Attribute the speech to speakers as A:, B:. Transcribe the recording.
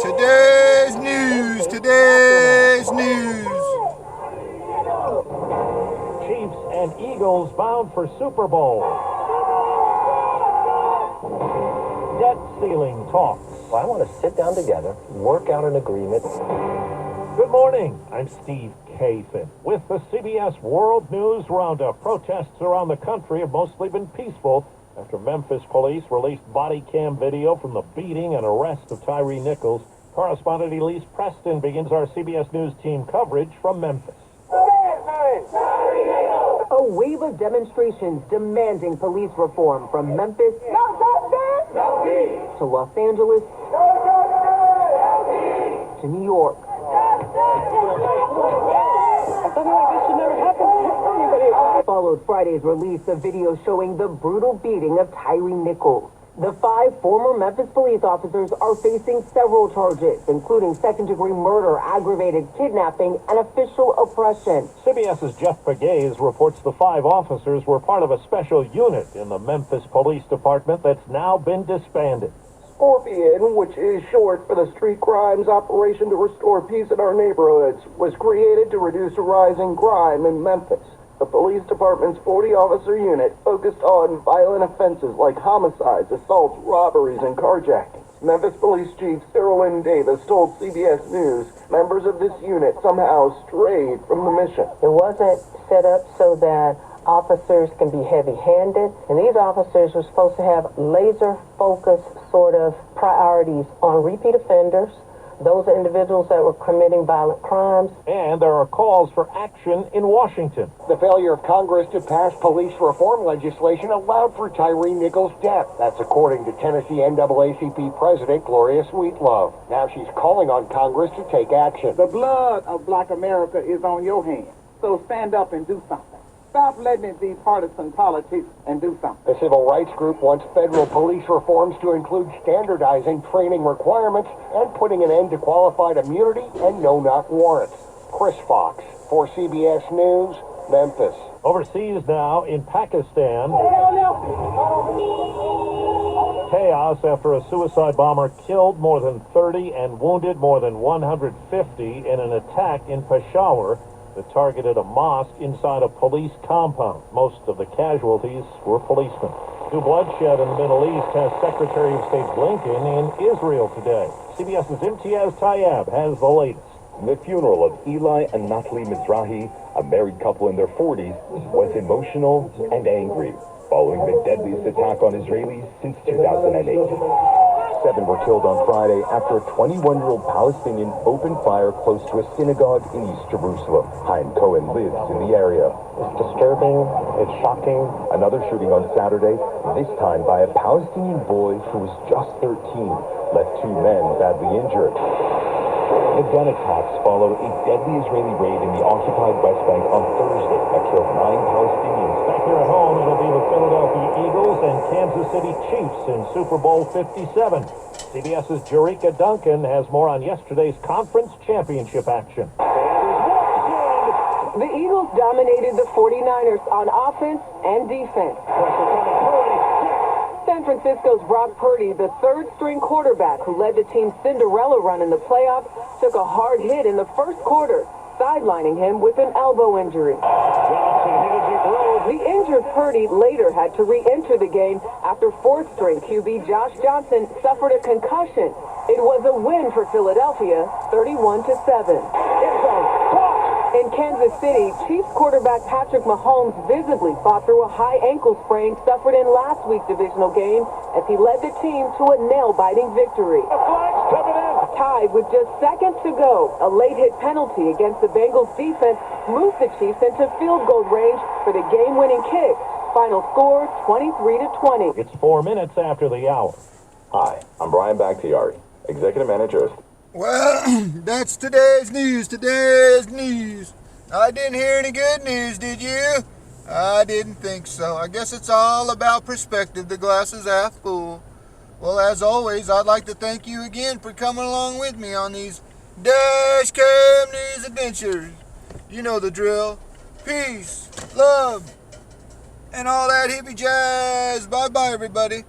A: Today's news.
B: Chiefs and Eagles bound for Super Bowl. Debt ceiling talks.
C: I want to sit down together, work out an agreement.
B: Good morning. I'm Steve Kathan with the CBS World News Roundup. Protests around the country have mostly been peaceful after Memphis police released body cam video from the beating and arrest of Tyree Nichols. Correspondent Elise Preston begins our CBS News team coverage from Memphis.
D: A wave of demonstrations demanding police reform from Memphis to Los Angeles to New York. Followed Friday's release of video showing the brutal beating of Tyree Nichols. The 5 former Memphis police officers are facing several charges, including second-degree murder, aggravated kidnapping, and official oppression.
B: CBS's Jeff Pegues reports the 5 officers were part of a special unit in the Memphis Police Department that's now been disbanded.
E: Scorpion, which is short for the Street Crimes Operation to Restore Peace in Our Neighborhoods, was created to reduce rising crime in Memphis. The police department's 40-officer unit focused on violent offenses like homicides, assaults, robberies, and carjackings. Memphis Police Chief Cyril N. Davis told CBS News members of this unit somehow strayed from the mission.
D: It wasn't set up so that officers can be heavy-handed, and these officers were supposed to have laser-focused sort of priorities on repeat offenders, those are individuals that were committing violent crimes.
B: And there are calls for action in Washington.
F: The failure of Congress to pass police reform legislation allowed for Tyree Nichols' death. That's according to Tennessee NAACP President Gloria Sweetlove. Now she's calling on Congress to take action.
G: The blood of Black America is on your hands, so stand up and do something. Stop letting it be partisan politics and do something.
F: The civil rights group wants federal police reforms to include standardizing training requirements and putting an end to qualified immunity and no-knock warrants. Chris Fox for CBS News, Memphis.
B: Overseas now in Pakistan. Chaos after a suicide bomber killed more than 30 and wounded more than 150 in an attack in Peshawar that targeted a mosque inside a police compound. Most of the casualties were policemen. New bloodshed in the Middle East has Secretary of State Blinken in Israel today. CBS's Imtiaz Tayyab has the latest.
H: The funeral of Eli and Natalie Mizrahi, a married couple in their 40s, was emotional and angry following the deadliest attack on Israelis since 2008. 7 were killed on Friday after a 21-year-old Palestinian opened fire close to a synagogue in East Jerusalem. Chaim Cohen lives in the area.
C: It's disturbing, it's shocking.
H: Another shooting on Saturday, this time by a Palestinian boy who was just 13, left 2 men badly injured. The gun attacks follow a deadly Israeli raid in the occupied West Bank on Thursday that killed 9 Palestinians.
B: Back here at home, it'll be the Philadelphia Eagles and Kansas City Chiefs in Super Bowl 57. CBS's Jerika Duncan has more on yesterday's conference championship action.
D: The Eagles dominated the 49ers on offense and defense. San Francisco's Brock Purdy, the third-string quarterback who led the team's Cinderella run in the playoffs, took a hard hit in the first quarter, sidelining him with an elbow injury. The injured Purdy later had to re-enter the game after fourth-string QB Josh Johnson suffered a concussion. It was a win for Philadelphia, 31-7. In Kansas City, Chiefs quarterback Patrick Mahomes visibly fought through a high ankle sprain suffered in last week's divisional game as he led the team to a nail-biting victory. Tied with just seconds to go, a late-hit penalty against the Bengals defense moved the Chiefs into field goal range for the game-winning kick. Final score, 23-20.
B: It's 4 minutes after the hour.
H: Hi, I'm Brian Bakhtiari, Executive Manager.
A: Well, that's today's news. I didn't hear any good news, did you? I didn't think so. I guess it's all about perspective. The glass is half full. Well, as always, I'd like to thank you again for coming along with me on these Dash Cam News adventures. You know the drill. Peace, love, and all that hippie jazz. Bye-bye, everybody.